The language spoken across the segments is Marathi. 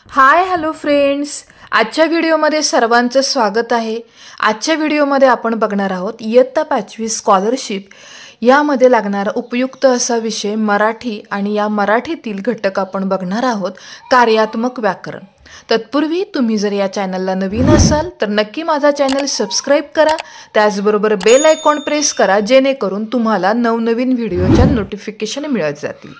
Hi hello friends. आजच्या व्हिडिओमध्ये सर्वांचं स्वागत आहे. आजच्या व्हिडिओमध्ये आपण बघणार आहोत इयत्ता 5वी स्कॉलरशिप यामध्ये लागणारा उपयुक्त असा विषय मराठी आणि या मराठीतील घटक आपण बघणार आहोत कार्यात्मक व्याकरण. तत्पूर्वी तुम्ही जर या चॅनलला नवीन असाल तर नक्की माझा चॅनल सबस्क्राईब करा. त्याचबरोबर बेल आयकॉन प्रेस करा जेणेकरून तुम्हाला नवनवीन व्हिडिओच्या नोटिफिकेशन मिळत जातील.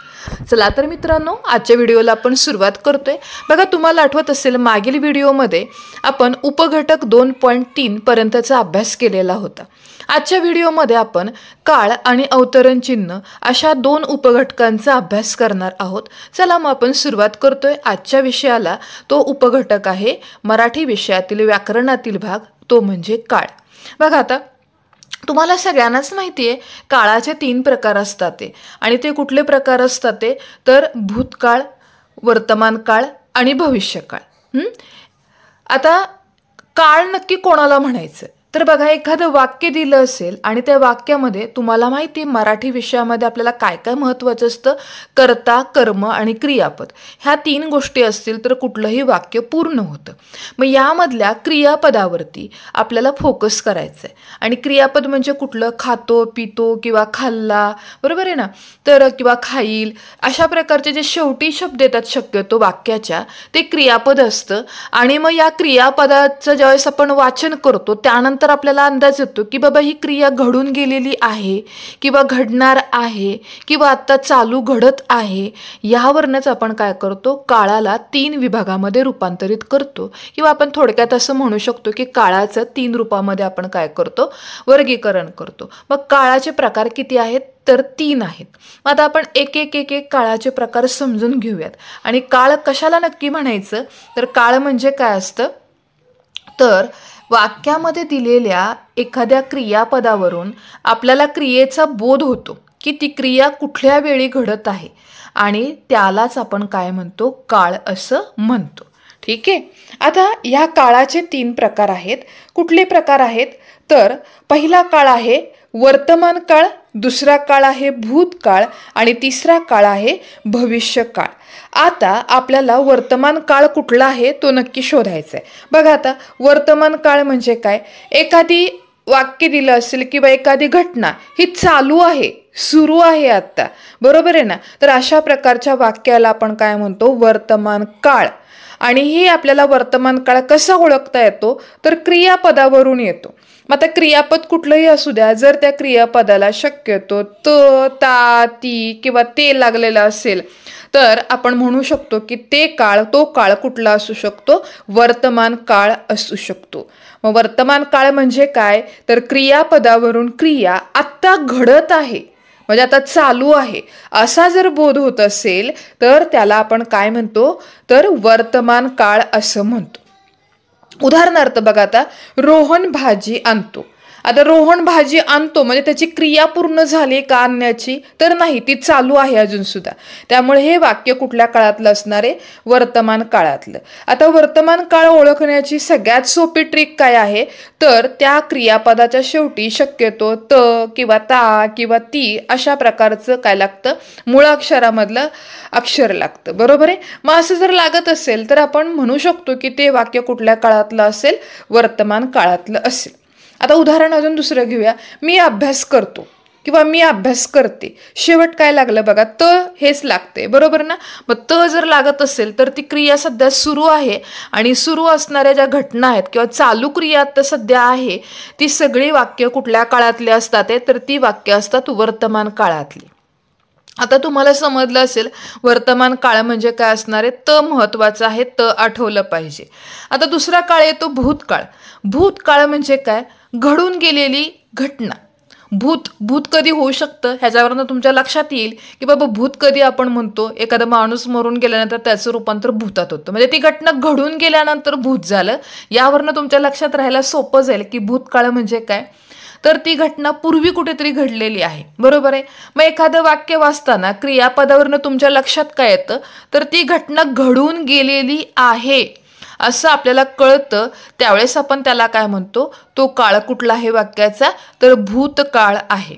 चला तर मित्रांनो, आजच्या व्हिडिओला आपण सुरुवात करतोय. बघा, तुम्हाला आठवत असेल मागील व्हिडिओमध्ये आपण उपघटक 2.3 पर्यंतचा अभ्यास केलेला होता. आजच्या व्हिडिओमध्ये आपण काळ आणि अवतरण चिन्ह अशा 2 उपघटकांचा अभ्यास करणार आहोत. चला मग आपण सुरुवात करतोय आजच्या विषयाला. तो उपघटक आहे मराठी विषयातील व्याकरणातील भाग, तो म्हणजे काळ. बघा, आता तुम्हाला सगळ्यांनाच माहिती आहे काळाचे 3 प्रकार असतात आणि ते कुठले प्रकार असतात तर भूतकाळ, वर्तमान काळ आणि भविष्यकाळ. आता काळ नक्की कोणाला म्हणायचं तर बघा, एखादं वाक्य दिलं असेल आणि त्या वाक्यामध्ये तुम्हाला माहिती आहे मराठी विषयामध्ये आपल्याला काय काय महत्त्वाचं असतं, कर्ता, कर्म आणि क्रियापद. ह्या 3 गोष्टी असतील तर कुठलंही वाक्य पूर्ण होतं. मग यामधल्या क्रियापदावरती आपल्याला फोकस करायचं आहे. आणि क्रियापद म्हणजे कुठलं, खातो, पितो किंवा खाल्ला, बरोबर आहे ना, तर किंवा खाईल, अशा प्रकारचे जे शेवटी शब्द येतात शक्यतो वाक्याच्या, ते क्रियापद असतं. आणि मग या क्रियापदाचं ज्यावेळेस आपण वाचन करतो त्यानंतर तर आपल्याला अंदाज येतो की बाबा ही क्रिया घडून गेलेली आहे किंवा घडणार आहे किंवा आता चालू घडत आहे. यावरनच आपण काय करतो, काळाला 3 विभागामध्ये रूपांतरित करतो किंवा आपण थोडक्यात असं म्हणू शकतो की काळाचं 3 रूपामध्ये आपण काय करतो, वर्गीकरण करतो. मग काळाचे प्रकार किती आहेत तर 3 आहेत. आता आपण एक एक काळाचे प्रकार समजून घेऊयात. आणि काळ कशाला नक्की म्हणायचं तर काळ म्हणजे काय असतं तर वाक्यामध्ये दिलेल्या एखाद्या क्रियापदावरून आपल्याला क्रियेचा बोध होतो की ती क्रिया कुठल्या वेळी घडत आहे आणि त्यालाच आपण काय म्हणतो, काळ असं म्हणतो. ठीक आहे. आता ह्या काळाचे 3 प्रकार आहेत. कुठले प्रकार आहेत तर पहिला काळ आहे वर्तमान काळ, दुसरा काळ आहे भूतकाळ आणि तिसरा काळ आहे भविष्यकाळ. आता आपल्याला वर्तमान काळ कुठला आहे तो नक्की शोधायचा आहे. बघा, आता वर्तमान काळ म्हणजे काय, एखादी वाक्य दिलं असेल किंवा एखादी घटना ही चालू आहे, सुरू आहे आत्ता, बरोबर आहे ना, तर अशा प्रकारच्या वाक्याला आपण काय म्हणतो, वर्तमान काळ. आणि हे आपल्याला वर्तमान काळ कसा ओळखता येतो तर क्रियापदावरून येतो. मग आता क्रियापद कुठलंही असू द्या, जर त्या क्रियापदाला शक्यतो त, ता, ती किंवा ते लागलेलं असेल तर आपण म्हणू शकतो की तो काळ कुठला असू शकतो, वर्तमान काळ असू शकतो. मग वर्तमान काळ म्हणजे काय तर क्रियापदावरून क्रिया आत्ता घडत आहे म्हणजे आता चालू आहे असा जर बोध होत असेल तर त्याला आपण काय म्हणतो तर वर्तमान काळ असं म्हणतो. उदाहरणार्थ बघा, आता रोहन भाजी आणतो. आता रोहन भाजी आणतो म्हणजे त्याची क्रिया पूर्ण झाली का आणण्याची तर नाही, ती चालू आहे अजून सुद्धा. त्यामुळे हे वाक्य कुठल्या काळातलं असणार आहे, वर्तमान काळातलं. आता वर्तमान काळ ओळखण्याची सगळ्यात सोपी ट्रिक काय आहे तर त्या क्रियापदाच्या शेवटी शक्यतो त किंवा ता किंवा ती अशा प्रकारचं काय लागतं, मूळाक्षरामधलं अक्षर लागतं, बरोबर आहे. मग असं जर लागत असेल तर आपण म्हणू शकतो की ते वाक्य कुठल्या काळातलं असेल, वर्तमान काळातलं असेल. आता उदाहरण अजून दुसरं घेऊया, मी अभ्यास करतो किंवा मी अभ्यास करते. शेवट काय लागलं बघा, त हेच लागते, बरोबर ना. मग त जर लागत असेल तर ती क्रिया सध्या सुरू आहे आणि सुरू असणाऱ्या ज्या घटना आहेत किंवा चालू क्रिया आता सध्या आहे ती सगळी वाक्य कुठल्या काळातली असतात तर ती वाक्य असतात वर्तमान काळातली. आता तुम्हाला समजलं असेल वर्तमान काळ म्हणजे काय असणार आहे, त महत्वाचं आहे, त आठवलं पाहिजे. आता दुसरा काळ येतो भूतकाळ. भूतकाळ म्हणजे काय, घडून गेलेली घटना. भूत कधी होऊ शकतं ह्याच्यावरनं तुमच्या लक्षात येईल की बाबा भूत कधी आपण म्हणतो, एखादा माणूस मरून गेल्यानंतर त्याचं रूपांतर भूतात होतं म्हणजे ती घटना घडून गेल्यानंतर भूत झालं. यावरनं तुमच्या लक्षात राहायला सोपं जाईल की भूतकाळ म्हणजे काय तर ती घटना पूर्वी कुठेतरी घडलेली आहे, बरोबर आहे. मग एखादं वाक्य वाचताना क्रियापदावरनं तुमच्या लक्षात काय येतं तर ती घटना घडून गेलेली आहे असं आपल्याला कळतं. त्यावेळेस आपण त्याला काय म्हणतो, तो काळ कुठला आहे वाक्याचा तर भूतकाळ आहे.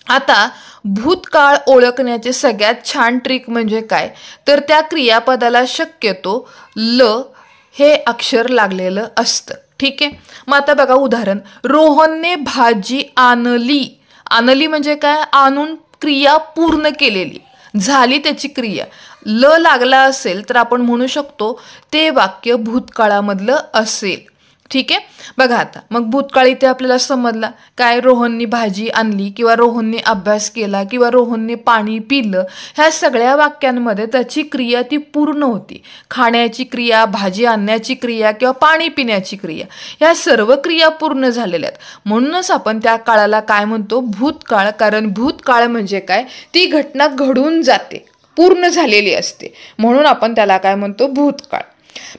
आता भूतकाळ ओळखण्याचे सगळ्यात छान ट्रिक म्हणजे काय, तर त्या क्रियापदाला शक्यतो ल हे अक्षर लागलेलं असतं. ठीक आहे. मग आता बघा उदाहरण, रोहनने भाजी आणली. आणली म्हणजे काय, आणून क्रिया पूर्ण केलेली, झाली त्याची क्रिया. ल लागला असेल तर आपण म्हणू शकतो ते वाक्य भूतकाळामधलं असेल. ठीक आहे. बघा आता मग भूतकाळ इथे आपल्याला समजला काय, रोहनने भाजी आणली किंवा रोहनने अभ्यास केला किंवा रोहनने पाणी पिलं. ह्या सगळ्या वाक्यांमध्ये त्याची क्रिया ती पूर्ण होती. खाण्याची क्रिया, भाजी आणण्याची क्रिया किंवा पाणी पिण्याची क्रिया, ह्या सर्व क्रिया पूर्ण झालेल्या आहेत. म्हणूनच आपण त्या काळाला काय म्हणतो, भूतकाळ. कारण भूतकाळ म्हणजे काय, ती घटना घडून जाते, पूर्ण झालेली असते, म्हणून आपण त्याला काय म्हणतो, भूतकाळ.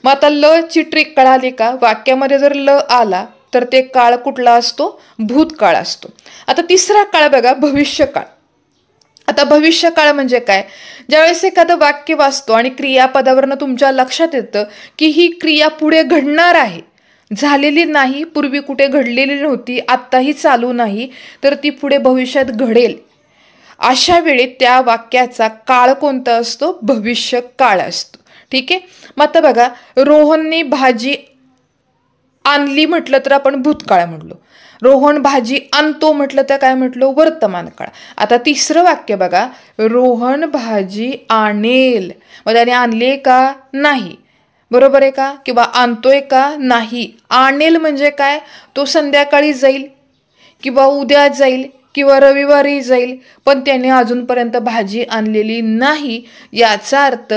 मग आता ल ची ट्रिक कळाली का, वाक्यामध्ये जर ल आला तर ते काळ कुठला असतो, भूतकाळ असतो. आता तिसरा काळ बघा, भविष्यकाळ. आता भविष्यकाळ म्हणजे काय, ज्यावेळेस एखादं वाक्य वाचतो आणि क्रियापदावरनं तुमच्या लक्षात येतं की ही क्रिया पुढे घडणार आहे, झालेली नाही, पूर्वी कुठे घडलेली नव्हती, आत्ताही चालू नाही, तर ती पुढे भविष्यात घडेल. अशा वेळी त्या वाक्याचा काळ कोणता असतो, भविष्य काळ असतो. ठीक आहे. मग आता बघा, रोहनने भाजी आणली म्हटलं तर आपण भूतकाळ म्हटलो, रोहन भाजी आणतो म्हटलं तर काय म्हटलो, वर्तमान काळ. आता तिसरं वाक्य बघा, रोहन भाजी आणेल. मग त्याने आणले का, नाही, बरोबर आहे का, किंवा आणतोय का, नाही. आणेल म्हणजे काय, तो संध्याकाळी जाईल किंवा उद्या जाईल किंवा रविवारी जाईल, पण त्याने अजूनपर्यंत भाजी आणलेली नाही. याचा अर्थ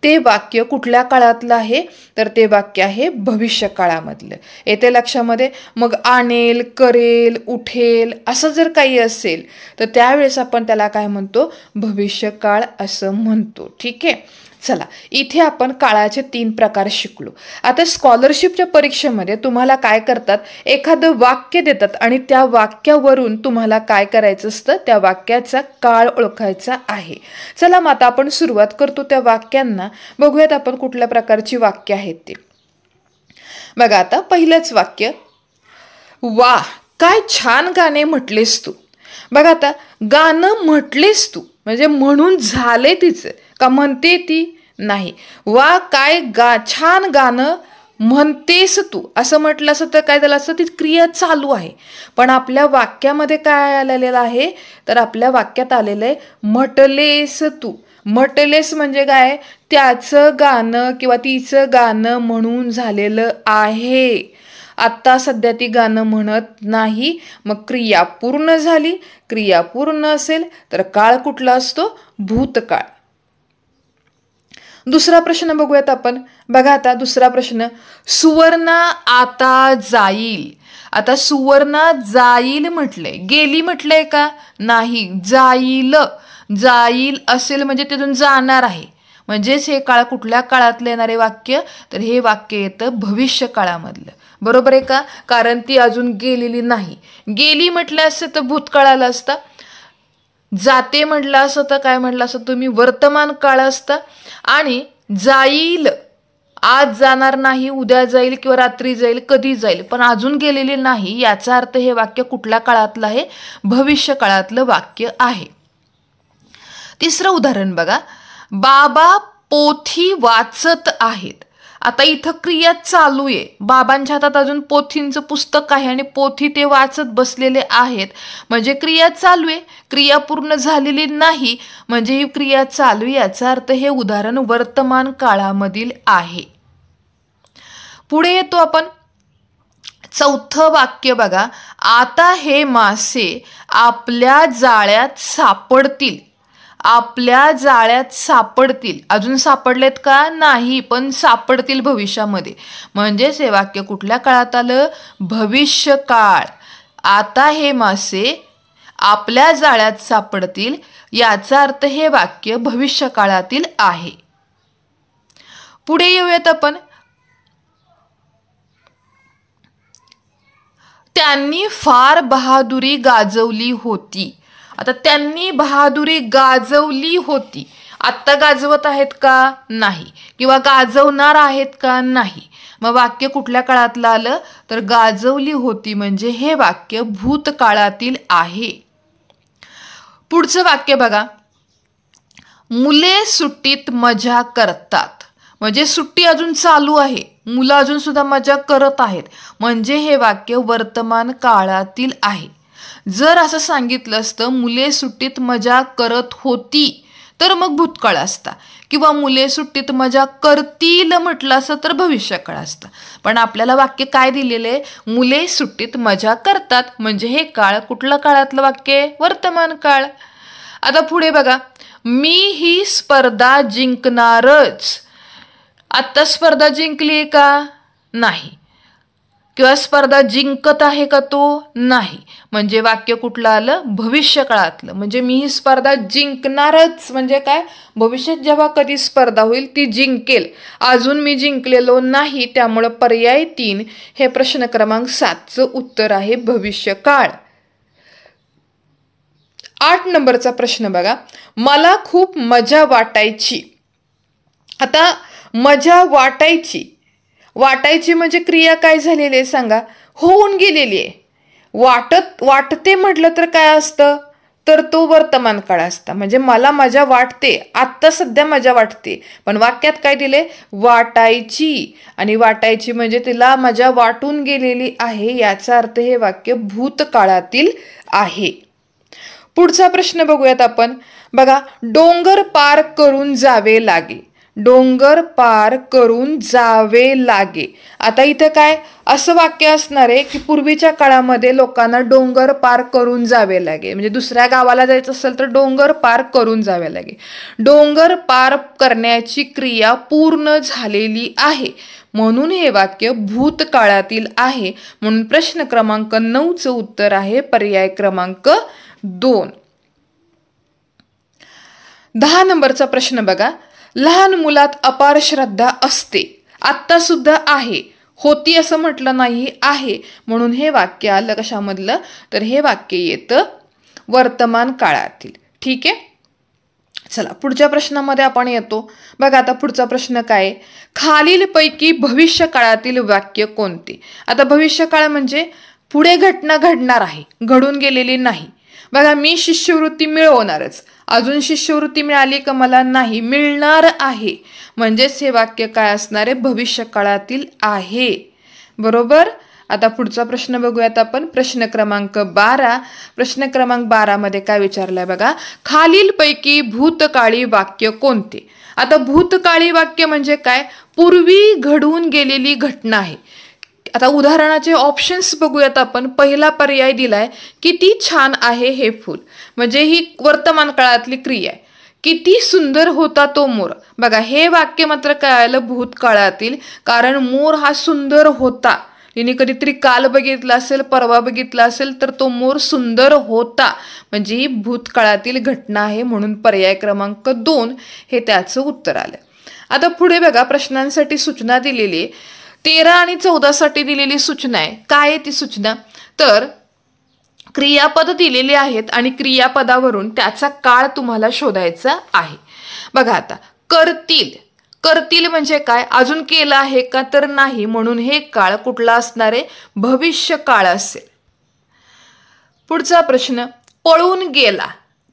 ते वाक्य कुठल्या काळातलं आहे, तर ते वाक्य आहे भविष्य काळामधलं. येते लक्षामध्ये. मग आणेल, करेल, उठेल असं जर काही असेल तर त्यावेळेस आपण त्याला काय म्हणतो, भविष्यकाळ असं म्हणतो. ठीक आहे. चला, इथे आपण काळाचे 3 प्रकार शिकलो. आता स्कॉलरशिपच्या परीक्षेमध्ये तुम्हाला काय करतात, एखादं वाक्य देतात आणि त्या वाक्यावरून तुम्हाला काय करायचं असतं, त्या वाक्याचा काळ ओळखायचा आहे. चला मग आता आपण सुरुवात करतो त्या वाक्यांना. बघूयात आपण कुठल्या प्रकारची वाक्य आहेत ते. बघा आता पहिलंच वाक्य, वा काय छान गाणे म्हटलेस तू. बघा आता गाणं म्हटलेस तू म्हणजे म्हणून झाले तिचं का, म्हणते ती, नाही. वा काय छान गाणं म्हणतेस तू असं म्हटलं असं तर काय झालं असतं, ती क्रिया चालू आहे. पण आपल्या वाक्यामध्ये काय आलेलं आहे, तर आपल्या वाक्यात आलेलं आहे म्हटलेस तू. म्हटलेस म्हणजे काय, त्याचं गाणं किंवा तिचं गाणं म्हणून झालेलं आहे. आत्ता सध्या ती गाणं म्हणत नाही. मग क्रिया पूर्ण झाली. क्रिया पूर्ण असेल तर काळ कुठला असतो, भूतकाळ. दुसरा प्रश्न बघूयात आपण. बघा आता दुसरा प्रश्न, सुवर्णा आता जाईल. आता सुवर्णा जाईल म्हटलंय, गेली म्हटलंय का, नाही, जाईल. जाईल असेल म्हणजे तिथून जाणार आहे. म्हणजेच हे काळ कुठल्या काळातलं येणारे वाक्य, तर हे वाक्य येतं भविष्य काळामधलं. बरोबर आहे का, कारण ती अजून गेलेली नाही. गेली म्हटलं असतं तर भूतकाळाला असता. जाते म्हटलं असं तर काय म्हटलं असं तुम्ही, वर्तमान काळ असता. आणि जाईल, आज जाणार नाही, उद्या जाईल किंवा रात्री जाईल, कधी जाईल, पण अजून गेलेली नाही. याचा अर्थ हे वाक्य कुठल्या काळातलं आहे, भविष्य काळातलं वाक्य आहे. तिसरं उदाहरण बघा, बाबा पोथी वाचत आहेत. आता इथं क्रिया चालू आहे, बाबांच्या हातात अजून पोथींचं पुस्तक आहे आणि पोथी ते वाचत बसलेले आहेत, म्हणजे क्रिया चालू आहे. क्रिया पूर्ण झालेली नाही म्हणजे ही क्रिया चालू आहे. याचा अर्थ हे उदाहरण वर्तमान काळामधील आहे. पुढे येतो आपण. चौथं वाक्य बघा, आता हे मासे आपल्या जाळ्यात सापडतील. आपल्या जाळ्यात सापडतील, अजून सापडलेत का, नाही, पण सापडतील भविष्यामध्ये. म्हणजेच हे वाक्य कुठल्या काळात आलं, भविष्य काळ. आता हे मासे आपल्या जाळ्यात सापडतील, याचा अर्थ हे वाक्य भविष्य काळातील आहे. पुढे येऊयात आपण. त्यांनी फार बहादुरी गाजवली होती. आता त्यांनी बहादुरी गाजवली होती, आत्ता गाजवत आहेत का, नाही, किंवा गाजवणार आहेत का, नाही. मग वाक्य कुठल्या काळातलं आलं, तर गाजवली होती म्हणजे हे वाक्य भूतकाळातील आहे. पुढचं वाक्य बघा, मुले सुट्टीत मजा करतात. म्हणजे सुट्टी अजून चालू आहे, मुलं अजून सुद्धा मजा करत आहेत, म्हणजे हे वाक्य वर्तमान काळातील आहे. जर असं सांगितलं असतं मुले सुट्टीत मजा करत होती तर मग भूतकाळ असता, किंवा मुले सुट्टीत मजा करतील म्हटलं असतं तर भविष्यकाळ असतं. पण आपल्याला वाक्य काय दिलेले, मुले सुट्टीत मजा करतात, म्हणजे हे काळ कुठल्या काळातलं वाक्य, वर्तमान काळ. आता पुढे बघा, मी ही स्पर्धा जिंकणारच. आत्ता स्पर्धा जिंकली का, नाही. किंवा स्पर्धा जिंकत आहे का तो, नाही. म्हणजे वाक्य कुठलं आलं, भविष्य काळातलं. म्हणजे मी ही स्पर्धा जिंकणारच म्हणजे काय, भविष्यात जेव्हा कधी स्पर्धा होईल ती जिंकेल. अजून मी जिंकलेलो नाही, त्यामुळं पर्याय 3 हे प्रश्न क्रमांक 7चं उत्तर आहे, भविष्यकाळ. 8 नंबरचा प्रश्न बघा, मला खूप मजा वाटायची. आता मजा वाटायची, वाटायची म्हणजे क्रिया काय झालेली आहे सांगा, होऊन गेलेली आहे. वाटते म्हटलं तर काय असतं, तर तो वर्तमान काळ असता. म्हणजे मला मजा वाटते, आत्ता सध्या मजा वाटते, पण वाक्यात काय दिले, वाटायची. आणि वाटायची म्हणजे तिला मजा वाटून गेलेली आहे, याचा अर्थ हे वाक्य भूतकाळातील आहे. पुढचा प्रश्न बघूयात आपण. बघा, डोंगर पार करून जावे लागे. डोंगर पार करून जावे लागे. आता इथं काय असं वाक्य असणार आहे की पूर्वीच्या काळामध्ये लोकांना डोंगर पार करून जावे लागे, म्हणजे दुसऱ्या गावाला जायचं असेल तर डोंगर पार करून जावे लागे. डोंगर पार करण्याची क्रिया पूर्ण झालेली आहे, म्हणून हे वाक्य भूतकाळातील आहे. म्हणून प्रश्न क्रमांक 9चं उत्तर आहे पर्याय क्रमांक 2. 10 नंबरचा प्रश्न बघा, लहान मुलात अपार श्रद्धा असते. आत्ता सुद्धा आहे, होती असं म्हटलं नाही, आहे. म्हणून हे वाक्य आलं कशामधलं, तर हे वाक्य येतं वर्तमान काळातील. ठीक आहे, चला पुढच्या प्रश्नामध्ये आपण येतो. बघा आता पुढचा प्रश्न काय, खालीलपैकी भविष्य काळातील वाक्य कोणते. आता भविष्य काळ म्हणजे पुढे घटना घडणार आहे, घडून गेलेली नाही. बघा, मी शिष्यवृत्ती मिळवणारच, अजून शिष्यवृत्ती मिळाली का मला, नाही, मिळणार आहे. म्हणजेच हे वाक्य काय असणार आहे, भविष्य काळातील आहे. बरोबर. आता पुढचा प्रश्न बघूयात आपण, प्रश्न क्रमांक 12. प्रश्न क्रमांक 12 मध्ये काय विचारलंय बघा, खालीलपैकी भूतकाळी वाक्य कोणते. आता भूतकाळी वाक्य म्हणजे काय, पूर्वी घडून गेलेली घटना आहे. आता उदाहरणाचे ऑप्शन्स बघूयात आपण. पहिला पर्याय दिलाय, किती छान आहे हे फूल, म्हणजे ही वर्तमान काळातली क्रिया आहे. किती सुंदर होता तो मोर. बघा, हे वाक्य मात्र काय आलं, भूतकाळातील, कारण मोर हा सुंदर होता. तिने कधीतरी काल बघितला असेल, परवा बघितला असेल, तर तो मोर सुंदर होता, म्हणजे ही भूतकाळातील घटना आहे. म्हणून पर्याय क्रमांक 2 हे त्याचं उत्तर आलं. आता पुढे बघा, प्रश्नांसाठी सूचना दिलेली 13 आणि 14 साठी दिलेली सूचना आहे. काय आहे ती सूचना, तर क्रियापद दिलेले आहेत आणि क्रियापदावरून त्याचा काळ तुम्हाला शोधायचा आहे. बघा आता, करतील, करतील म्हणजे काय, अजून केलं आहे का, तर नाही. म्हणून हे काळ कुठला असणार आहे, भविष्य काळ असेल. पुढचा प्रश्न, पळून गेला,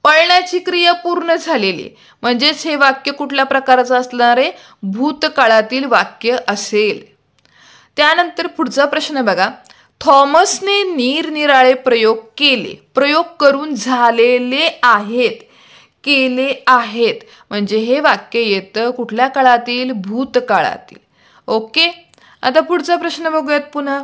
पळण्याची क्रिया पूर्ण झालेली, म्हणजेच हे वाक्य कुठल्या प्रकारचं असणार आहे, भूतकाळातील वाक्य असेल. त्यानंतर पुढचा प्रश्न बघा, थॉमसने निरनिराळे प्रयोग केले, प्रयोग करून झालेले आहेत, केले आहेत, म्हणजे हे वाक्य येतं कुठल्या काळातील, भूतकाळातील. ओके. आता पुढचा प्रश्न बघूयात पुन्हा.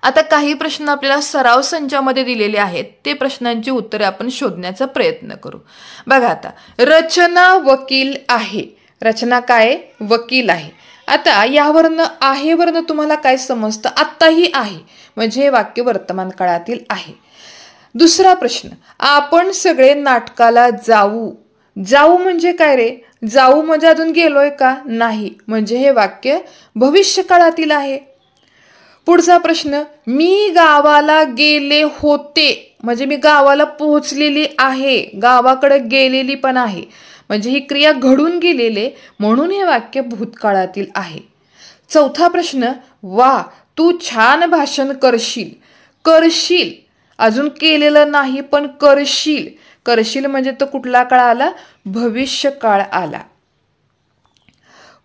आता काही प्रश्न आपल्याला सराव संचामध्ये दिलेले आहेत, ते प्रश्नांची उत्तरे आपण शोधण्याचा प्रयत्न करू. बघा आता, रचना वकील आहे. रचना काय, वकील आहे. आता यावरनं आहे वरनं तुम्हाला काय समजतं, आत्ताही आहे, म्हणजे हे वाक्य वर्तमान काळातील आहे. दुसरा प्रश्न, आपण सगळे नाटकाला जाऊ. जाऊ म्हणजे काय रे, जाऊ म्हणजे अजून गेलोय का, नाही, म्हणजे हे वाक्य भविष्य काळातील आहे. पुढचा प्रश्न, मी गावाला गेले होते, म्हणजे मी गावाला पोहोचलेली आहे, गावाकडे गेलेली पण आहे, म्हणजे ही क्रिया घडून गेलेले, म्हणून हे वाक्य भूतकाळातील आहे. चौथा प्रश्न, वा तू छान भाषण करशील. करशील अजून केलेलं नाही पण करशील. करशील म्हणजे तो कुठला काळ आला? भविष्य काळ आला.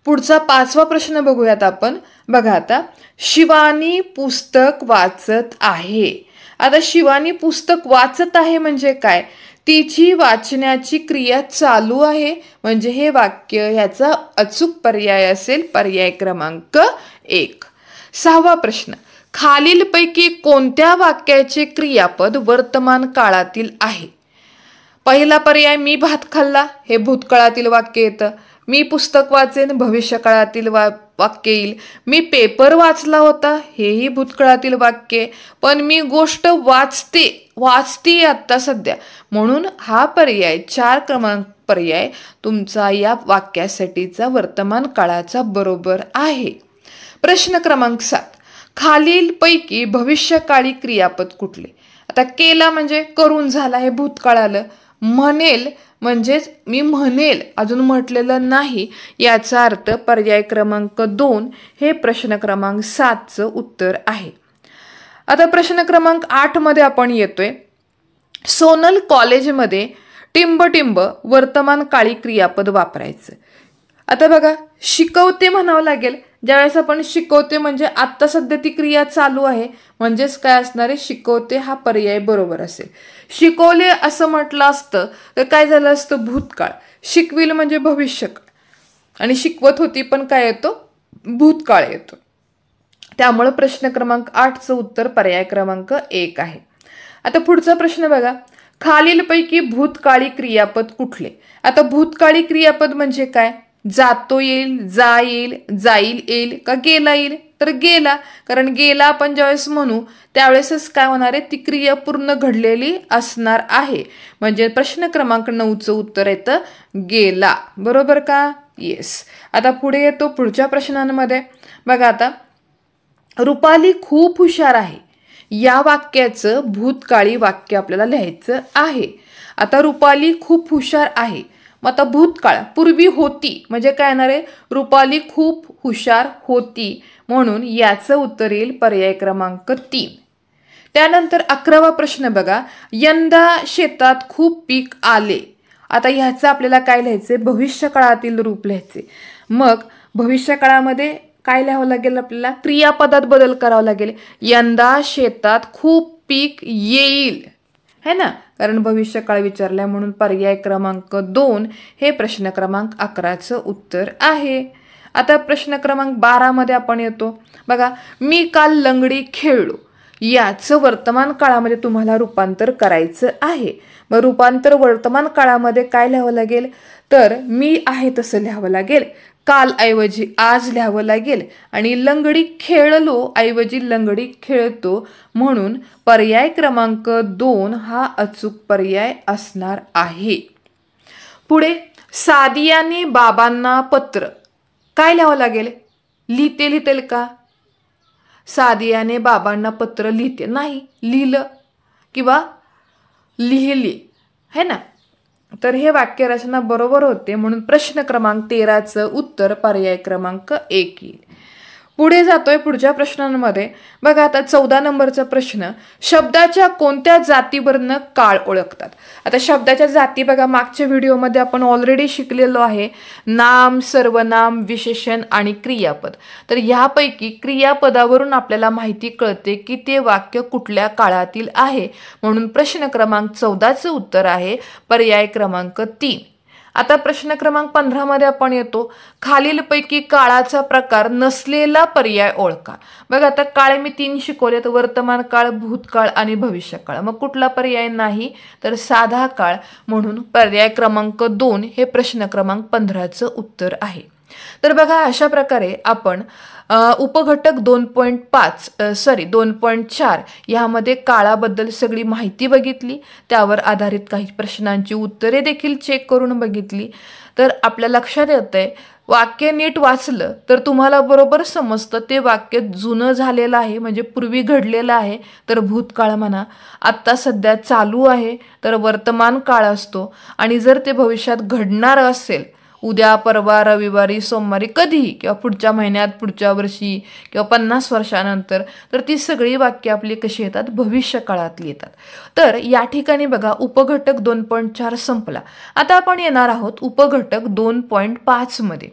पुढचा 5वा प्रश्न बघूयात आपण. बघा आता, शिवानी पुस्तक वाचत आहे. आता शिवानी पुस्तक वाचत आहे म्हणजे काय? तिची वाचण्याची क्रिया चालू आहे, म्हणजे हे वाक्य ह्याचा अचूक पर्याय असेल पर्याय क्रमांक 1. 6वा प्रश्न, खालीलपैकी कोणत्या वाक्याचे क्रियापद वर्तमान काळातील आहे? पहिला पर्याय, मी भात खाल्ला, हे भूतकाळातील वाक्य येतं. मी पुस्तक वाचेन, भविष्यकाळातील वाक्य येईल. मी पेपर वाचला होता, हेही भूतकाळातील वाक्य. पण मी गोष्ट वाचते आता सध्या, म्हणून हा पर्याय 4 क्रमांक पर्याय तुमचा या वाक्यासाठीचा वर्तमान काळाचा बरोबर आहे. प्रश्न क्रमांक 7, खालीलपैकी भविष्यकाळी क्रियापद कुठले? आता केला म्हणजे करून झाला, हे भूतकाळ आलं. म्हणेल म्हणजेच मी म्हणेल, अजून म्हटलेलं नाही, याचा अर्थ पर्याय क्रमांक 2 हे प्रश्न क्रमांक 7चं उत्तर आहे. आता प्रश्न क्रमांक 8 मध्ये आपण येतोय. सोनल कॉलेजमध्ये टिंब वर्तमान काळी क्रियापद वापरायचं. आता बघा, शिकवते म्हणावं लागेल. ज्यावेळेस आपण शिकवते म्हणजे आत्ता सध्या ती क्रिया चालू आहे, म्हणजेच काय असणार आहे? शिकवते हा पर्याय बरोबर असेल. शिकवले असं म्हटलं असतं तर काय झालं असतं? भूतकाळ. शिकविल म्हणजे भविष्यकाळ, आणि शिकवत होती पण काय येतो? भूतकाळ येतो. त्यामुळे प्रश्न क्रमांक 8चं उत्तर पर्याय क्रमांक 1 आहे. आता पुढचा प्रश्न बघा, खालीलपैकी भूतकाळी क्रियापद कुठले? आता भूतकाळी क्रियापद म्हणजे काय? जातो येईल, जाईल येईल का गेला येईल? तर गेला, कारण गेला आपण ज्यावेळेस म्हणू त्यावेळेसच काय होणार आहे? ती क्रिया पूर्ण घडलेली असणार आहे. म्हणजे प्रश्न क्रमांक 9चं उत्तर येतं गेला. बरोबर का? येस. आता पुढे येतो पुढच्या प्रश्नांमध्ये. बघा आता, रुपाली खूप हुशार आहे, या वाक्याचं भूतकाळी वाक्य आपल्याला लिहायचं आहे. आता रुपाली खूप हुशार आहे, मग आता भूतकाळ पूर्वी होती म्हणजे काय येणार आहे? रुपाली खूप हुशार होती, म्हणून याचं उत्तर येईल पर्याय क्रमांक 3. त्यानंतर 11वा प्रश्न बघा, यंदा शेतात खूप पीक आले. आता ह्याचं आपल्याला काय लिहायचंय? भविष्यकाळातील रूप लिहायचे. मग भविष्यकाळामध्ये काय लिहावं लागेल? आपल्याला क्रियापदात बदल करावा लागेल. यंदा शेतात खूप पीक येईल, है ना, कारण भविष्यकाळ विचारलाय, म्हणून पर्याय क्रमांक 2 हे प्रश्न क्रमांक 11चं उत्तर आहे. आता प्रश्न क्रमांक 12 मध्ये आपण येतो. बघा, मी काल लंगडी खेळलो, याचं वर्तमान काळामध्ये तुम्हाला रूपांतर करायचं आहे. मग रूपांतर वर्तमान काळामध्ये काय लिहावं लागेल? तर मी आहे तसं लिहावं लागेल, काल ऐवजी आज लिहावं लागेल, आणि लंगडी खेळलो ऐवजी लंगडी खेळतो, म्हणून पर्याय क्रमांक 2 हा अचूक पर्याय असणार आहे. पुढे, सादियाने बाबांना पत्र, काय लिहावं लागेल? लिहितेल का? सादियाने बाबांना पत्र लिहिते नाही, लिहिलं किंवा लिहिली, है ना. तर हे वाक्यरचना बरोबर होते, म्हणून प्रश्न क्रमांक 13चं उत्तर पर्याय क्रमांक 1 येईल. पुढे जातोय पुढच्या प्रश्नांमध्ये. बघा आता 14 नंबरचा प्रश्न, शब्दाच्या कोणत्या जातीवरनं काळ ओळखतात? आता शब्दाच्या जाती बघा, मागच्या व्हिडिओमध्ये आपण ऑलरेडी शिकलेलो आहे. नाम, सर्वनाम, विशेषण आणि क्रियापद. तर ह्यापैकी क्रियापदावरून आपल्याला माहिती कळते की ते वाक्य कुठल्या काळातील आहे, म्हणून प्रश्न क्रमांक 14चं उत्तर आहे पर्याय क्रमांक 3. आता प्रश्न क्रमांक 15 मध्ये आपण येतो. खालीलपैकी काळाचा प्रकार नसलेला पर्याय ओळखा. बघा आता काळ मी 3 शिकवले, तर वर्तमान काळ, भूतकाळ आणि भविष्यकाळ. मग कुठला पर्याय नाही? तर साधा काळ, म्हणून पर्याय क्रमांक 2 हे प्रश्न क्रमांक 15चं उत्तर आहे. तर बघा अशा प्रकारे आपण उपघटक 2.4 यामध्ये काळाबद्दल सगळी माहिती बघितली, त्यावर आधारित काही प्रश्नांची उत्तरे देखील चेक करून बघितली. तर आपल्या लक्षात येतंय, वाक्य नीट वाचलं तर तुम्हाला बरोबर समजतं ते वाक्य जुनं झालेलं आहे म्हणजे पूर्वी घडलेलं आहे तर भूतकाळ म्हणा, आत्ता सध्या चालू आहे तर वर्तमान काळ असतो, आणि जर ते भविष्यात घडणार असेल उद्या, परवा, रविवारी, सोमवारी, कधीही किंवा पुढच्या महिन्यात, पुढच्या वर्षी किंवा 50 वर्षानंतर, तर ती सगळी वाक्य आपली कशी येतात, भविष्य काळातली येतात. तर या ठिकाणी बघा उपघटक 2.4 संपला. आता आपण येणार आहोत उपघटक 2.5 मध्ये.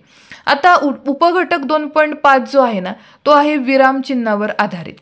आता उपघटक 2.5 जो आहे ना, तो आहे विरामचिन्हावर आधारित.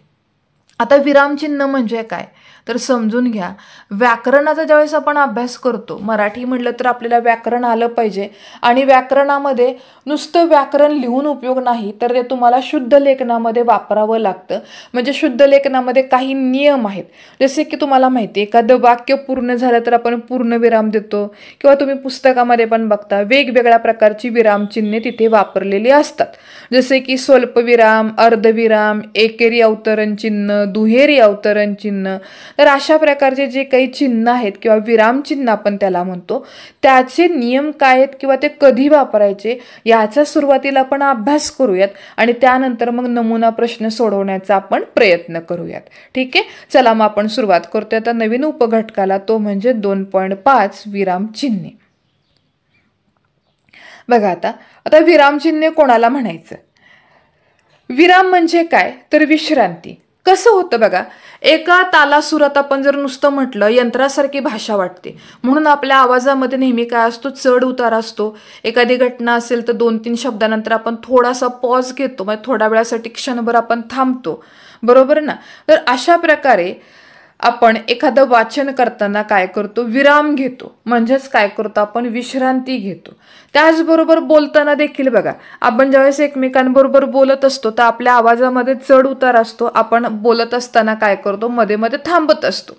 आता विरामचिन्ह म्हणजे काय तर समजून घ्या. व्याकरणाचा ज्यावेळेस आपण अभ्यास करतो, मराठी म्हटलं तर आपल्याला व्याकरण आलं पाहिजे, आणि व्याकरणामध्ये नुसतं व्याकरण लिहून उपयोग नाही, तर ते तुम्हाला शुद्ध लेखनामध्ये वापरावं लागतं. म्हणजे शुद्ध लेखनामध्ये काही नियम आहेत. जसे की तुम्हाला माहिती आहे, एखादं वाक्य पूर्ण झालं तर आपण पूर्णविराम देतो, किंवा तुम्ही पुस्तकामध्ये पण बघता वेगवेगळ्या प्रकारची विरामचिन्हे तिथे वापरलेली असतात. जसे की स्वल्पविराम, अर्धविराम, एकेरी अवतरण चिन्ह, दुहेरी अवतरण चिन्ह. तर अशा प्रकारचे जे काही चिन्ह आहेत किंवा विरामचिन्ह आपण त्याला म्हणतो, त्याचे नियम काय आहेत किंवा ते कधी वापरायचे याचा सुरुवातीला आपण अभ्यास करूयात, आणि त्यानंतर मग नमुना प्रश्न सोडवण्याचा आपण प्रयत्न करूयात. ठीक आहे, चला मग आपण सुरुवात करतोय आता नवीन उपघटकाला, तो म्हणजे 2.5 विरामचिन्हे. बघा आता विरामचिन्हे कोणाला म्हणायचं. विराम म्हणजे काय तर विश्रांती. कसं होतं बघा, एका तालासुरात आपण जर नुसतं म्हटलं यंत्रासारखी भाषा वाटते. म्हणून आपल्या आवाजामध्ये नेहमी काय असतो, चढ उतार असतो. एखादी घटना असेल तर 2-3 शब्दानंतर आपण थोडासा पॉज घेतो, म्हणजे थोड्या वेळासाठी क्षणभर आपण थांबतो, बरोबर ना. तर अशा प्रकारे आपण एखादं वाचन करताना काय करतो, विराम घेतो, म्हणजेच काय करतो आपण विश्रांती घेतो. त्याचबरोबर बोलताना देखील बघा, आपण ज्यावेळेस एकमेकांबरोबर बोलत असतो तर आपल्या आवाजामध्ये चढ उतार असतो. आपण बोलत असताना काय करतो, मध्ये मध्ये थांबत असतो.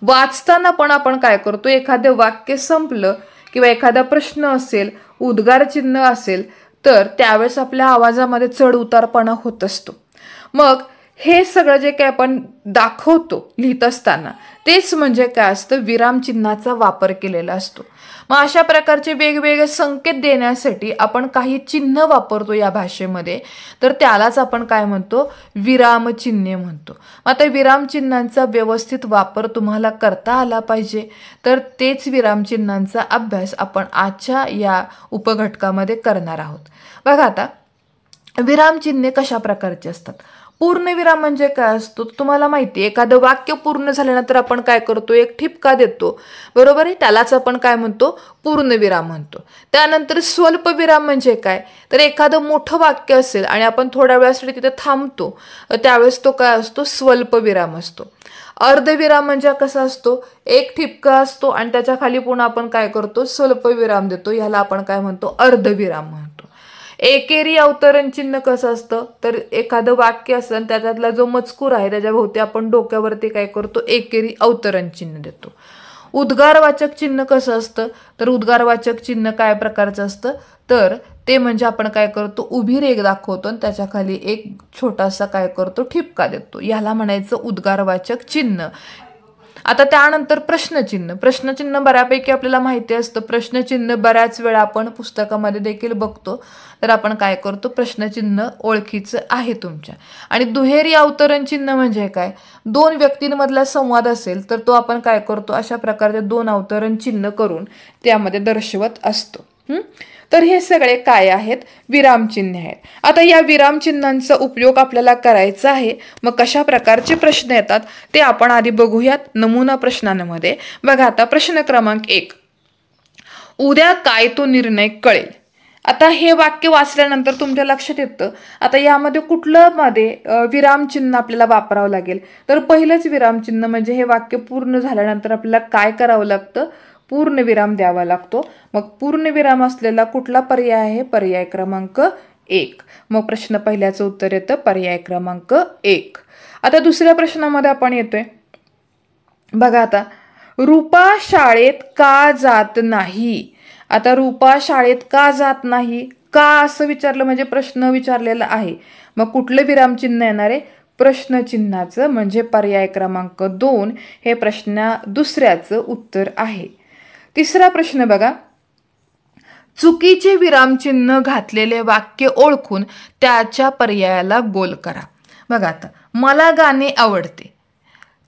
वाचताना पण आपण काय करतो, एखादं वाक्य संपलं किंवा एखादा प्रश्न असेल, उद्गार चिन्ह असेल, तर त्यावेळेस आपल्या आवाजामध्ये चढ उतारपणा होत असतो. मग हे सगळं जे काय आपण दाखवतो लिहित असताना, तेच म्हणजे काय असतं, विरामचिन्हाचा वापर केलेला असतो. मग अशा प्रकारचे वेगवेगळे संकेत देण्यासाठी आपण काही चिन्ह वापरतो या भाषेमध्ये, तर त्यालाच आपण काय म्हणतो, विरामचिन्हे म्हणतो. आता विरामचिन्हांचा व्यवस्थित वापर तुम्हाला करता आला पाहिजे, तर तेच विरामचिन्हांचा अभ्यास आपण आजच्या या उपघटकामध्ये करणार आहोत. बघा आता विरामचिन्हे कशा प्रकारचे असतात. पूर्णविराम म्हणजे काय असतो तुम्हाला माहिती आहे, एखादं वाक्य पूर्ण झाल्यानंतर आपण काय करतो, एक ठिपका देतो, बरोबर आहे, त्यालाच आपण काय म्हणतो, पूर्णविराम म्हणतो. त्यानंतर स्वल्पविराम म्हणजे काय तर एखादं मोठं वाक्य असेल आणि आपण थोड्या वेळासाठी तिथे थांबतो, त्यावेळेस तो काय असतो, स्वल्पविराम असतो. अर्धविराम म्हणजे कसा असतो, एक ठिपका असतो आणि त्याच्या खाली पुन्हा आपण काय करतो, स्वल्पविराम देतो, याला आपण काय म्हणतो, अर्धविराम म्हणतो. एकेरी अवतरण चिन्ह कसं असतं तर एखादं वाक्य असतं, त्याच्यातला जो मजकूर आहे त्याच्याभोवती आपण डोक्यावरती काय करतो, एकेरी अवतरण चिन्ह देतो. उद्गारवाचक चिन्ह कसं असतं तर उद्गारवाचक चिन्ह काय प्रकारचं असतं तर ते म्हणजे आपण काय करतो, उभी रेघ दाखवतो आणि त्याच्या खाली एक छोटासा काय करतो, ठिपका देतो, याला म्हणायचं उद्गारवाचक चिन्ह. आता त्यानंतर प्रश्नचिन्ह. प्रश्नचिन्ह बऱ्यापैकी आपल्याला माहिती असतं. प्रश्नचिन्ह बऱ्याच वेळा आपण पुस्तकामध्ये देखील बघतो, तर आपण काय करतो, प्रश्नचिन्ह ओळखीचं आहे तुमच्या. आणि दुहेरी अवतरण चिन्ह म्हणजे काय, दोन व्यक्तींमधला संवाद असेल तर तो आपण काय करतो, अशा प्रकारचे 2 अवतरण चिन्ह करून त्यामध्ये दर्शवत असतो. तर हे सगळे काय आहेत, विरामचिन्हे आहेत. आता या विरामचिन्हांचा उपयोग आपल्याला करायचा आहे. मग कशा प्रकारचे प्रश्न येतात ते आपण आधी बघूयात नमुना प्रश्नांमध्ये. बघा आता प्रश्न क्रमांक 1, उद्या काय तो निर्णय कळेल. आता हे वाक्य वाचल्यानंतर तुमच्या लक्षात येतं आता यामध्ये कुठलं विरामचिन्ह आपल्याला वापरावं लागेल तर पहिलंच विरामचिन्ह म्हणजे हे वाक्य पूर्ण झाल्यानंतर आपल्याला काय करावं लागतं, पूर्णविराम द्यावा लागतो. मग पूर्णविराम असलेला कुठला पर्याय आहे, पर्याय क्रमांक 1. मग प्रश्न पहिल्याचं उत्तर येतं पर्याय क्रमांक 1. आता दुसऱ्या प्रश्नामध्ये आपण येतोय. बघा आता, रूपा शाळेत का जात नाही. आता रूपा शाळेत का जात नाही, का असं विचारलं म्हणजे प्रश्न विचारलेला आहे. मग कुठलं विरामचिन्ह येणार आहे, प्रश्नचिन्हाचं, म्हणजे पर्याय क्रमांक 2 हे दुसऱ्याचं उत्तर आहे. तिसरा प्रश्न बघा, चुकीचे विरामचिन्ह घातलेले वाक्य ओळखून त्याच्या पर्यायाला गोल करा. बघा आता, मला गाणे आवडते,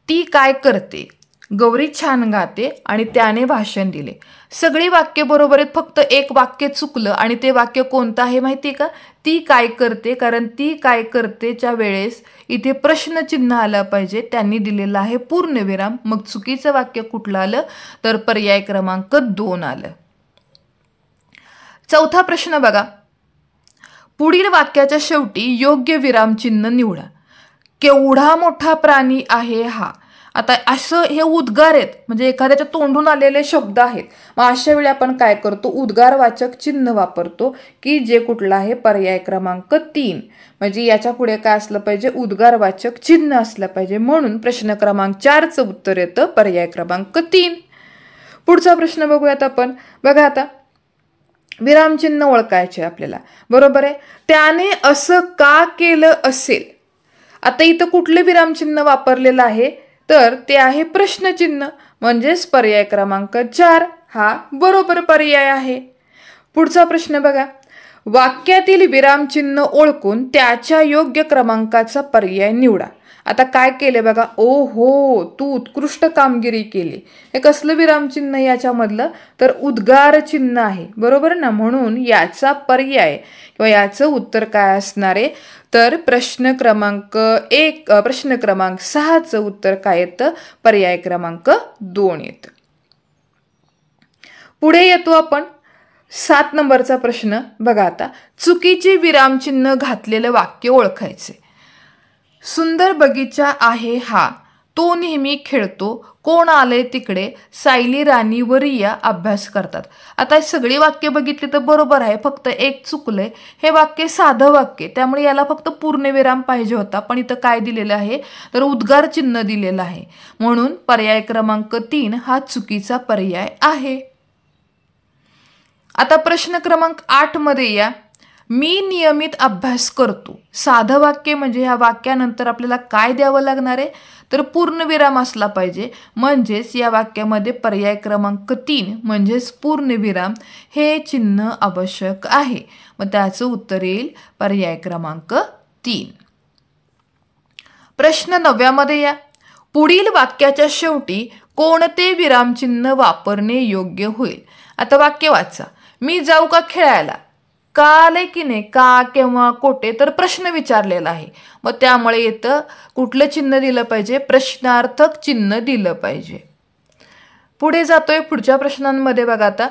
ती काय करते, गौरी छान गाते आणि त्याने भाषण दिले. सगळी वाक्य बरोबर आहेत, फक्त एक वाक्य चुकलं आणि ते वाक्य कोणतं आहे माहिती का? ती काय करते, कारण ती काय करतेच्या वेळेस इथे प्रश्नचिन्ह आलं पाहिजे. त्यांनी दिलेलं आहे पूर्णविराम. मग चुकीचं वाक्य कुठलं आलं तर पर्याय क्रमांक 2 आलं. चौथा प्रश्न बघा. पुढील वाक्याच्या शेवटी योग्य विरामचिन्ह निवडा. केवढा मोठा प्राणी आहे हा. आता असं हे उद्गार आहेत, म्हणजे एखाद्याच्या तोंडून आलेले शब्द आहेत. मग अशा वेळी आपण काय करतो, उद्गारवाचक चिन्ह वापरतो की जे कुठलं आहे पर्याय क्रमांक 3. म्हणजे याच्या पुढे काय असलं पाहिजे, उद्गारवाचक चिन्ह असलं पाहिजे. म्हणून प्रश्न क्रमांक 4चं उत्तर येतं पर्याय क्रमांक 3. पुढचा प्रश्न बघूयात आपण. बघा आता, विरामचिन्ह ओळखायचे आपल्याला, बरोबर आहे. त्याने असं का केलं असेल. आता इथं कुठलं विरामचिन्ह वापरलेलं आहे तर ते आहे प्रश्नचिन्ह, म्हणजेच पर्याय क्रमांक 4 हा बरोबर पर्याय आहे. पुढचा प्रश्न बघा. वाक्यातील विरामचिन्ह ओळखून त्याच्या योग्य क्रमांकाचा पर्याय निवडा. आता काय केले बघा, ओ हो तू उत्कृष्ट कामगिरी केली. हे कसलं विरामचिन्ह याच्यामधलं तर उद्गार चिन्ह आहे, बरोबर ना. म्हणून याचा पर्याय किंवा याचं उत्तर काय असणार आहे तर प्रश्न क्रमांक 6चं उत्तर काय येतं, पर्याय क्रमांक 2 येतं. पुढे येतो आपण 7 नंबरचा प्रश्न. बघा आता, चुकीचे विरामचिन्ह घातलेलं वाक्य ओळखायचे. सुंदर बगीचा आहे हा, तो नेहमी खेळतो, कोण आले तिकडे, सायली राणी व रिया अभ्यास करतात. आता सगळी वाक्य बघितली तर बरोबर आहे, फक्त एक चुकलंय. हे वाक्य साधं वाक्य, त्यामुळे याला फक्त पूर्णविराम पाहिजे होता, पण इथं काय दिलेलं आहे तर उद्गार चिन्ह दिलेलं आहे. म्हणून पर्याय क्रमांक 3 हा चुकीचा पर्याय आहे. आता प्रश्न क्रमांक 8 मध्ये या. मी नियमित अभ्यास करतो. साधं वाक्य, म्हणजे ह्या वाक्यानंतर आपल्याला काय द्यावं लागणार आहे तर पूर्णविराम असला पाहिजे. म्हणजेच या वाक्यामध्ये पर्याय क्रमांक 3 म्हणजेच पूर्णविराम हे चिन्ह आवश्यक आहे. मग त्याचं उत्तर येईल पर्याय क्रमांक 3. प्रश्न 9 मध्ये या. पुढील वाक्याच्या शेवटी कोणते विरामचिन्ह वापरणे योग्य होईल. आता वाक्य वाचा. मी जाऊ का खेळायला. का आले की नाही, का किंवा कोठे तर प्रश्न विचारलेला आहे. मग त्यामुळे येतं कुठलं चिन्ह दिलं पाहिजे, प्रश्नार्थक चिन्ह दिलं पाहिजे. पुढे जातोय पुढच्या प्रश्नांमध्ये. बघा आता,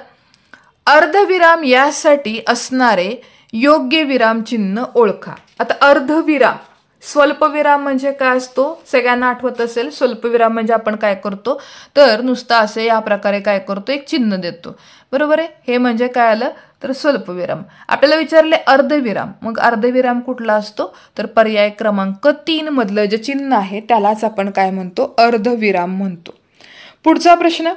अर्धविराम यासाठी असणारे योग्य विरामचिन्ह ओळखा. आता अर्धविराम, स्वल्पविराम म्हणजे काय असतो सगळ्यांना आठवत असेल. स्वल्पविराम म्हणजे आपण काय करतो तर नुसतं असे या प्रकारे काय करतो, एक चिन्ह देतो, बरोबर आहे. हे म्हणजे काय आलं तर स्वल्पविराम. आपल्याला विचारले अर्धविराम, मग अर्धविराम कुठला असतो तर पर्याय क्रमांक 3 मधलं जे चिन्ह आहे त्यालाच आपण काय म्हणतो, अर्धविराम म्हणतो. पुढचा प्रश्न.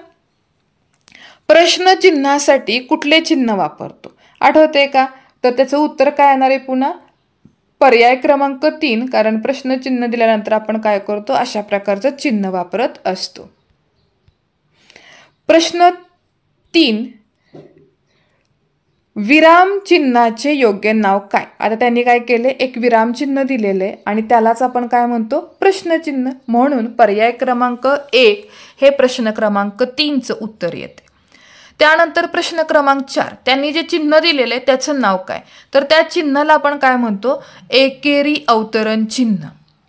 प्रश्नचिन्हासाठी कुठले चिन्ह वापरतो आठवते का तर त्याचं उत्तर काय येणार आहे पुन्हा पर्याय क्रमांक 3, कारण प्रश्नचिन्ह दिल्यानंतर आपण काय करतो अशा प्रकारचं चिन्ह वापरत असतो. प्रश्न 3. विराम चिन्हाचे योग्य नाव काय. आता त्यांनी काय केले, एक विराम चिन्ह दिलेले आणि त्यालाच आपण काय म्हणतो प्रश्नचिन्ह. म्हणून पर्याय क्रमांक 1 हे प्रश्न क्रमांक 3चं उत्तर येते. त्यानंतर प्रश्न क्रमांक 4. त्यांनी जे चिन्ह दिलेले त्याचं नाव काय तर त्या चिन्हाला आपण काय म्हणतो, एकेरी अवतरण चिन्ह.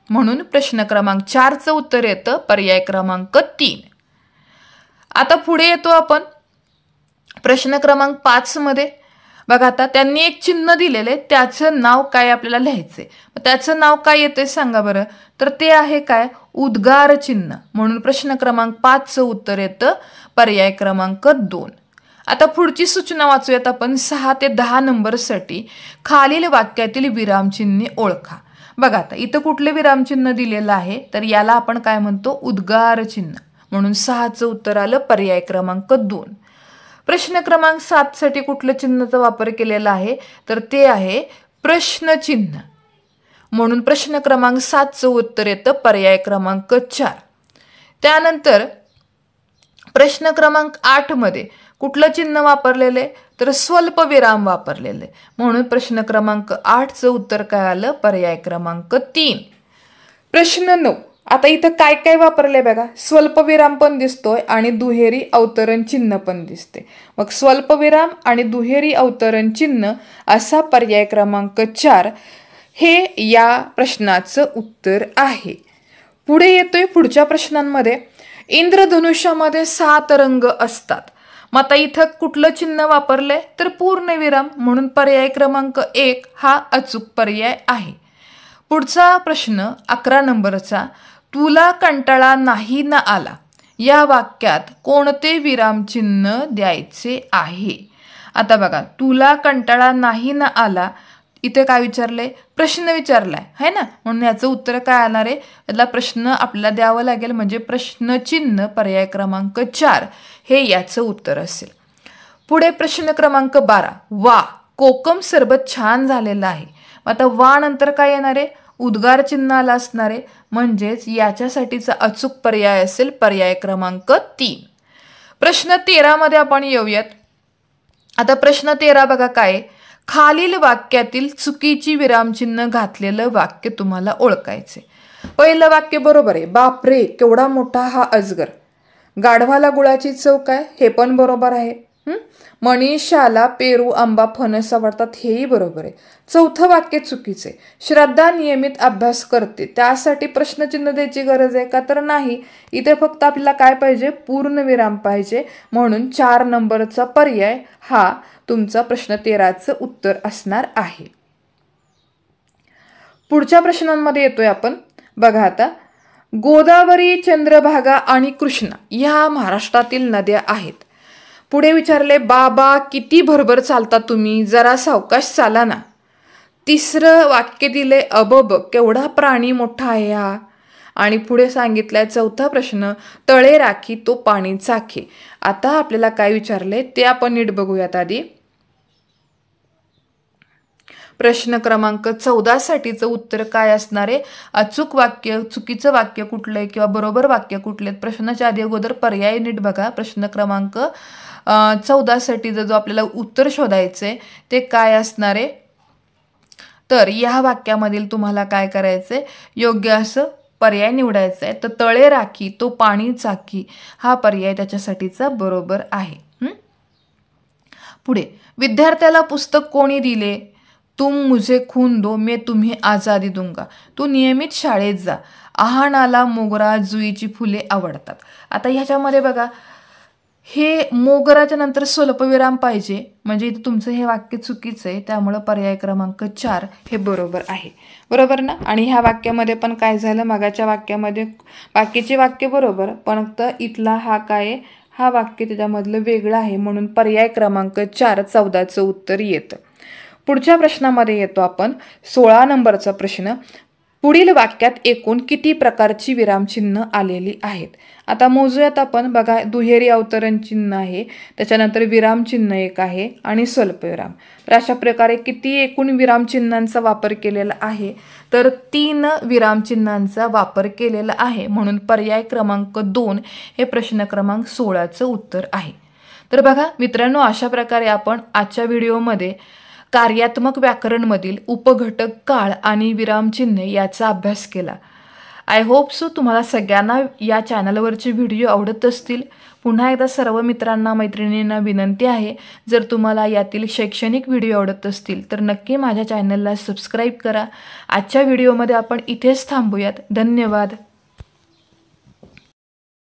म्हणून प्रश्न क्रमांक 4चं उत्तर येतं पर्याय क्रमांक 3. आता पुढे येतो आपण प्रश्न क्रमांक 5 मध्ये. बघा आता, त्यांनी एक चिन्ह दिलेले त्याचं नाव काय आपल्याला लिहायचे. त्याचं नाव काय येते सांगा बरं तर ते आहे काय, उद्गार चिन्ह. म्हणून प्रश्न क्रमांक 5चं उत्तर येतं पर्याय क्रमांक 2. आता पुढची सूचना वाचूयात आपण 6 ते 10 नंबरसाठी. खालील वाक्यातील विरामचिन्हे ओळखा. बघा आता, इथं कुठले विरामचिन्ह दिलेलं आहे तर याला आपण काय म्हणतो, उद्गार चिन्ह. म्हणून 6चं उत्तर आलं पर्याय क्रमांक 2. प्रश्न क्रमांक 7 साठी कुठल्या चिन्हाचा वापर केलेला आहे तर ते आहे प्रश्नचिन्ह. म्हणून प्रश्न क्रमांक 7चं उत्तर येतं पर्याय क्रमांक 4. त्यानंतर प्रश्न क्रमांक 8 मध्ये कुठलं चिन्ह वापरलेले तर स्वल्पविराम वापरलेले. म्हणून प्रश्न क्रमांक 8चं उत्तर काय आलं पर्याय क्रमांक 3. प्रश्न 9. आता इथं काय काय वापरले बघा, स्वल्पविराम पण दिसतोय आणि दुहेरी अवतरण चिन्ह पण दिसते. मग स्वल्पविराम आणि दुहेरी अवतरण चिन्ह असा पर्याय क्रमांक 4 हे या प्रश्नाचं उत्तर आहे. पुढे येतोय पुढच्या प्रश्नांमध्ये, इंद्रधनुष्यामध्ये 7 रंग असतात. मग आता इथं कुठलं चिन्ह वापरले तर पूर्णविराम, म्हणून पर्याय क्रमांक 1 हा अचूक पर्याय आहे. पुढचा प्रश्न 11 नंबरचा, तुला कंटाळा नाही ना आला या वाक्यात कोणते विरामचिन्ह द्यायचे आहे. आता बघा, तुला कंटाळा नाही ना आला, इथे काय विचारले, प्रश्न विचारलाय है ना, म्हणून याचं उत्तर काय आणार आहे, याला प्रश्न आपल्याला द्यावं लागेल, म्हणजे प्रश्नचिन्ह पर्याय क्रमांक 4 हे याचं उत्तर असेल. पुढे प्रश्न क्रमांक 12, वा कोकम सरबत छान झालेलं आहे. आता वा नंतर काय येणार आहे, उद्गार चिन्हाला असणार आहे, म्हणजेच याच्यासाठीचा अचूक पर्याय असेल पर्याय क्रमांक 3. प्रश्न 13 मध्ये आपण येऊयात. आता प्रश्न 13 बघा काय, खालील वाक्यातील चुकीची विरामचिन्ह घातलेलं वाक्य तुम्हाला ओळखायचे. पहिलं वाक्य बरोबर आहे, बापरे केवढा मोठा हा अजगर. गाढवाला गुळाची चव काय, हे पण बरोबर आहे. मनीषाला पेरू आंबा फणस आवडतात, हेही बरोबर आहे. चौथं वाक्य चुकीचे, श्रद्धा नियमित अभ्यास करते, त्यासाठी प्रश्नचिन्ह द्यायची गरज आहे का तर नाही. इथे फक्त आपल्याला काय पाहिजे, पूर्णविराम पाहिजे, म्हणून 4 नंबरचा पर्याय हा तुमचा प्रश्न 13चं उत्तर असणार आहे. पुढच्या प्रश्नांमध्ये येतोय आपण बघा. आता गोदावरी, चंद्रभागा आणि कृष्णा या महाराष्ट्रातील नद्या आहेत. पुढे विचारले, बाबा किती भरभर चालता तुम्ही, जरा सावकाश चाला ना. तिसरं वाक्य दिले, अबब केवढा प्राणी मोठा आहे हा. आणि पुढे सांगितलंय चौथा प्रश्न, तळे राखी तो पाणी चाखे. आता आपल्याला काय विचारले ते आपण नीट बघूयात आधी. प्रश्न क्रमांक 14 साठीचं उत्तर काय असणार आहे, अचूक वाक्य, चुकीचं वाक्य कुठलं आहे किंवा बरोबर वाक्य कुठले आहेत. प्रश्नाच्या आधी अगोदर पर्याय नीट बघा. प्रश्न क्रमांक 14 साठी जो आपल्याला उत्तर शोधायचंय ते काय असणार आहे, तर या वाक्यामधील तुम्हाला काय करायचंय, योग्य असं पर्याय निवडायचा आहे. तर तळे राखी तो पाणी चाकी हा पर्याय त्याच्यासाठीचा बरोबर आहे. पुढे, विद्यार्थ्याला पुस्तक कोणी दिले, तुम मुझे खून दो मैं तुम्हें आजादी दूंगा. तू नियमित शाळेत जा, आहाणाला मोगरा जुईची फुले आवडतात. आता ह्याच्यामध्ये बघा, हे मोगराच्या नंतर स्वल्पविराम पाहिजे, म्हणजे इथे तुमचं हे वाक्य चुकीचं आहे, त्यामुळं पर्याय क्रमांक 4 हे बरोबर आहे. बरोबर ना. आणि ह्या वाक्यामध्ये पण काय झालं, मागाच्या वाक्यामध्ये बाकीचे वाक्य बरोबर, पण इथला हा काय, हा वाक्य त्याच्यामधलं वेगळं आहे, म्हणून पर्याय क्रमांक 4 14चं उत्तर येतं. पुढच्या प्रश्नामध्ये येतो आपण 16 नंबरचा प्रश्न, पुढील वाक्यात एकूण किती प्रकारची विरामचिन्ह आलेली आहेत. आता मोजूयात आपण बघा, दुहेरी अवतरण चिन्ह आहे, त्याच्यानंतर विरामचिन्ह एक आहे आणि स्वल्पविराम. तर अशा प्रकारे किती एकूण विरामचिन्हांचा वापर केलेला आहे, तर 3 विरामचिन्हांचा वापर केलेला आहे, म्हणून पर्याय क्रमांक 2 हे प्रश्न क्रमांक 16चं उत्तर आहे. तर बघा मित्रांनो, अशा प्रकारे आपण आजच्या व्हिडिओमध्ये कार्यात्मक व्याकरणमधील उपघटक काळ आणि विरामचिन्हे याचा अभ्यास केला. आय होप सो तुम्हाला सगळ्यांना या चॅनलवरचे व्हिडिओ आवडत असतील. पुन्हा एकदा सर्व मित्रांना मैत्रिणींना विनंती आहे, जर तुम्हाला यातील शैक्षणिक व्हिडिओ आवडत असतील तर नक्की माझ्या चॅनलला सबस्क्राईब करा. आजच्या व्हिडिओमध्ये आपण इथेच थांबूयात. धन्यवाद.